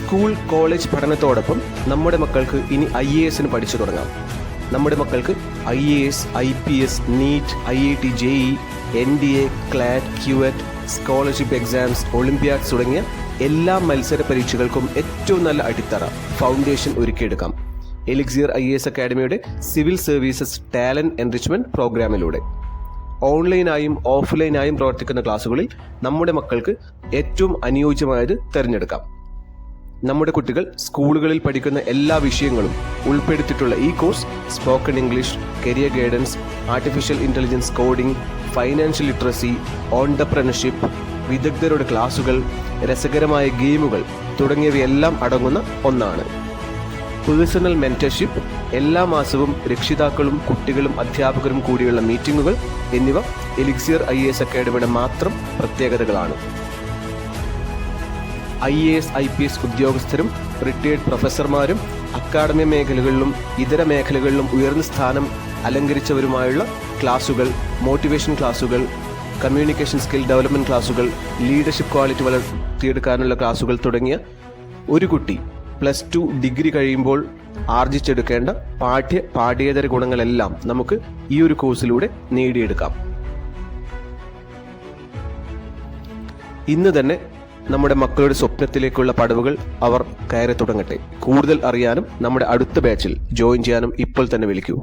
School college പഠനത്തോടൊപ്പം നമ്മുടെ മക്കൾക്ക് ഇനി IAS പഠിച്ചു തുടങ്ങാം. നമ്മുടെ മക്കൾക്ക് IAS, IPS, NEET, IIT JEE, NDA, CLAT, QET, scholarship exams, olympiads തുടങ്ങിയ എല്ലാ മത്സര പരീക്ഷകൾക്കും ഏറ്റവും നല്ല അടിത്തറ ഫൗണ്ടേഷൻ ഒരുക്കിയെടുക്കാം എലിക്സിയർ IAS അക്കാഡമിയുടെ സിവിൽ സർവീസസ് ടാലന്റ് എൻറിച്ച്മെന്റ് പ്രോഗ്രാമിലൂടെ. ഓൺലൈനായും ഓഫ്ലൈനായും പ്രവർത്തിക്കുന്ന ക്ലാസ്സുകളിൽ നമ്മുടെ മക്കൾക്ക് ഏറ്റവും അനുയോജ്യമായത് തിരഞ്ഞെടുക്കാം. നമ്മുടെ കുട്ടികൾ സ്കൂളുകളിൽ പഠിക്കുന്ന എല്ലാ വിഷയങ്ങളും ഉൾപ്പെടുത്തിയിട്ടുള്ള ഈ course spoken English, career guidance, artificial intelligence, coding, financial literacy, entrepreneurship, വിദഗ്ധരുടെ ക്ലാസുകൾ, രസകരമായ ഗെയിമുകൾ തുടങ്ങിയവയെല്ലാം അടങ്ങുന്ന ഒന്നാണ്. പേഴ്സണൽ മെന്റർഷിപ്പ്, എല്ലാ മാസവും രക്ഷിതാക്കളും കുട്ടികളും അധ്യാപകരും കൂടിയുള്ള മീറ്റിംഗുകൾ എന്നിവ എലിക്സിയർ IAS അക്കാഡമിയുടെ മാത്രം പ്രത്യേകതകളാണ്. IAS, IPS ഉദ്യോഗസ്ഥരും റിട്ടയേർഡ് പ്രൊഫസർമാരും അക്കാഡമിക മേഖലകളിലും ഇതര മേഖലകളിലും ഉയർന്ന സ്ഥാനം അലങ്കരിച്ചവരുമായുള്ള ക്ലാസുകൾ, മോട്ടിവേഷൻ ക്ലാസുകൾ, കമ്മ്യൂണിക്കേഷൻ സ്കിൽ ഡെവലപ്മെൻറ്റ് ക്ലാസുകൾ, ലീഡർഷിപ്പ് ക്വാളിറ്റി വളർത്തിയെടുക്കാനുള്ള ക്ലാസുകൾ തുടങ്ങിയ ഒരു കുട്ടി +2 ഡിഗ്രി കഴിയുമ്പോൾ ആർജിച്ചെടുക്കേണ്ട പാഠ്യേതര ഗുണങ്ങളെല്ലാം നമുക്ക് ഈ ഒരു കോഴ്സിലൂടെ നേടിയെടുക്കാം. ഇന്ന് തന്നെ നമ്മുടെ മക്കളുടെ സ്വപ്നത്തിലേക്കുള്ള പടവുകൾ അവർ കയറി തുടങ്ങട്ടെ. കൂടുതൽ അറിയാനും നമ്മുടെ അടുത്ത ബാച്ചിൽ ജോയിൻ ചെയ്യാനും ഇപ്പോൾ തന്നെ വിളിക്കൂ.